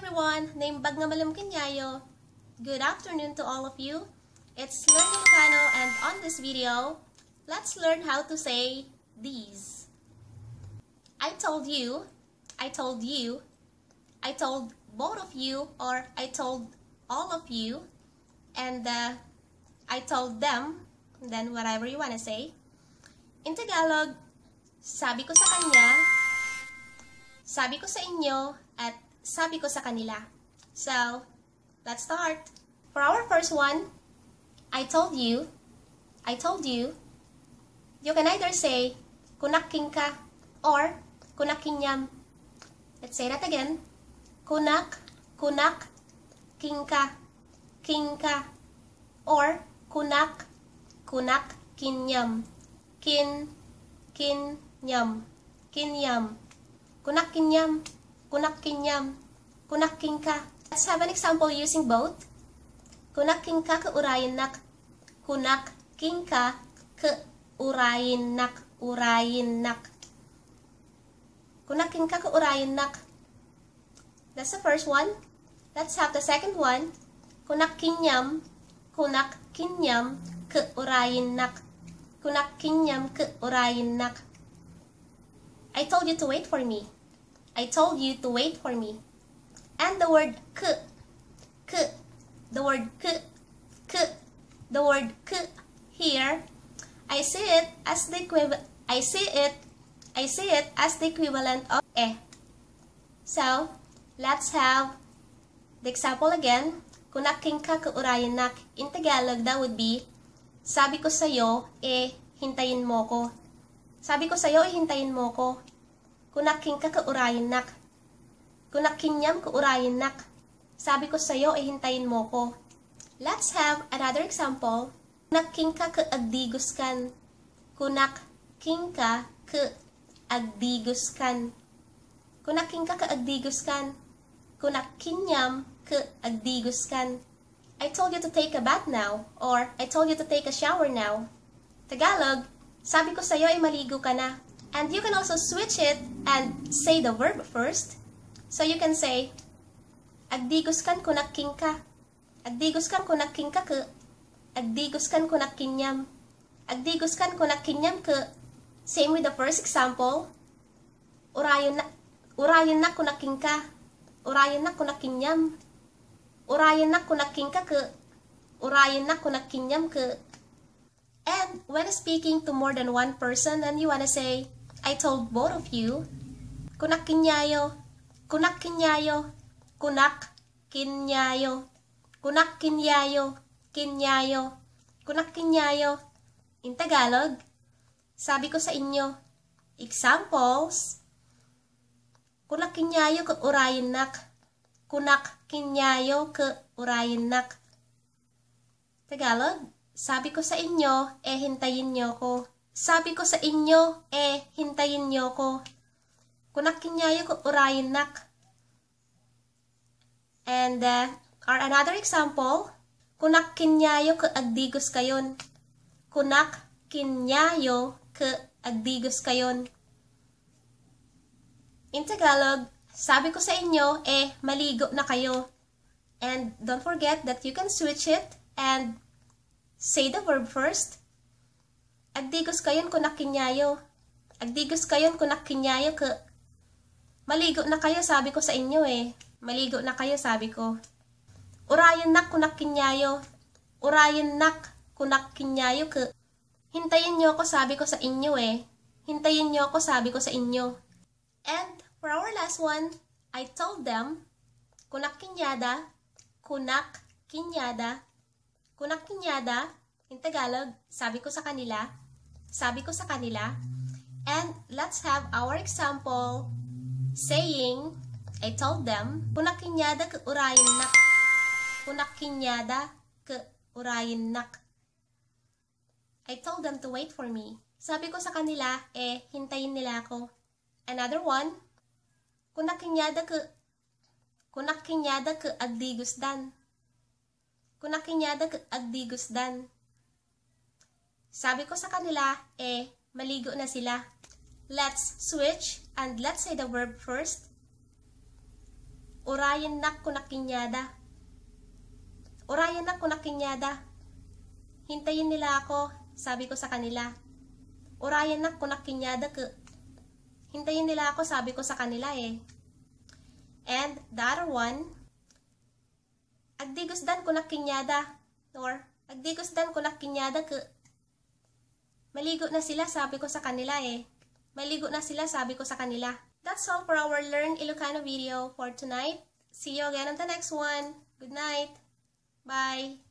everyone! Naimbag nga malamkanyayo. Good afternoon to all of you. It's Learn Ilocano, and on this video, let's learn how to say these. I told you, I told you, I told both of you, or I told all of you, and I told them, then whatever you wanna say. In Tagalog, sabi ko sa kanya, sabi ko sa inyo, at sabi ko sa kanila. So, let's start. For our first one, I told you, I told you. You can either say, Kunak kenka, or Kunak kenyam. Let's say that again. Kunak, Kunak, kenka, kenka, or Kunak, Kunak, kenyam, kenyam, kenyam. Kunak kenyam, Kunak kenyam, Kunak kenka. Let's have an example using both. Kunak kenka ke urayin nak, Kunak kenka ke urayin nak, urayin nak. Kunak kenka ke urayin nak. That's the first one. Let's have the second one. Kunak kenyam, Kunak kenyam ke urayin nak, Kunak kenyam ke urayin nak. I told you to wait for me. I told you to wait for me. And the word ke, the word ke, the word ke here, I see it as the equivalent. I see it as the equivalent of eh. So let's have the example again. Kunak kenka ke urayin nak. In Tagalog, that would be, sabi ko sa'yo, hintayin mo ko. Sabi ko sa'yo, hintayin mo ko. Kunak kenka ke urayin nak. Kunak kenyam ke urayin nak. Sabi ko sa'yo, hintayin mo ko. Let's have another example. Kunak kenka ke agdiguskan. Kunak kenka ke agdiguskan. Kunak kenka ke agdiguskan. Kunak kenyam ke agdiguskan. I told you to take a bath now, or I told you to take a shower now. Tagalog, sabi ko sa'yo maligo ka na. And you can also switch it and say the verb first. So you can say, agdiguskan kunak kenka. Agdiguskan kunak kenka ke. Agdiguskan kunak kenyam. Agdiguskan kunak kenyam ke. Same with the first example. Urayon na kunak kenka. Urayon na kunak kenyam. Urayon na kunak kenka ke. Urayon na kunak kenyam ke. And when speaking to more than one person, and you wanna say, I told both of you, kunak kenyayo, kunak kenyayo, kunak kenyayo, kunak kenyayo, kenyayo, kunak kenyayo. In Tagalog, sabi ko sa inyo. Examples, kunak kenyayo ke urayin nak, kunak kenyayo ke urayin nak. Tagalog, sabi ko sa inyo, hintayin nyo ko. Sabi ko sa inyo, hintayin nyo ko. Kunak kenyayo ko urayin nak. And our another example, kunak kenyayo ke agdigos kayon. Kunak kenyayo ke agdigos kayon. In Tagalog, sabi ko sa inyo, maligo na kayo. And don't forget that you can switch it and say the verb first. Agdigos kayon kunak kenyayo. Agdigos kayon kunak kenyayo ke. Maligo na kayo, sabi ko sa inyo Maligo na kayo, sabi ko. Urayan nak kunak kenyayo. Urayan nak kunak kenyayo ke. Hintayin nyo ako, sabi ko sa inyo Hintayin nyo ako, sabi ko sa inyo. And for our last one, I told them, kunak kenyada, kunak kenyada, kunak kenyada. In Tagalog, sabi ko sa kanila, sabi ko sa kanila. And let's have our example saying, I told them, kunak kenyada ke urayin nak. Kunak kenyada ke urayin nak. I told them to wait for me. Sabi ko sa kanila, hintayin nila ako. Another one, kunak kenyada ke agdigusdan. Kunak kenyada ke agdigusdan. Sabi ko sa kanila, maligo na sila. Let's switch and let's say the verb first. Orayan nak kunak kinyada. Orayan nak kunak kinyada. Hintayin nila ako, sabi ko sa kanila. Orayan nak kunak kinyada ke. Hintayin nila ako, sabi ko sa kanila eh. And the other one, agdigusdan kunak kinyada. Or, agdigusdan kunak kinyada ke. Maligo na sila, sabi ko sa kanila eh. Maligo na sila, sabi ko sa kanila. That's all for our Learn Ilocano video for tonight. See you again on the next one. Good night. Bye.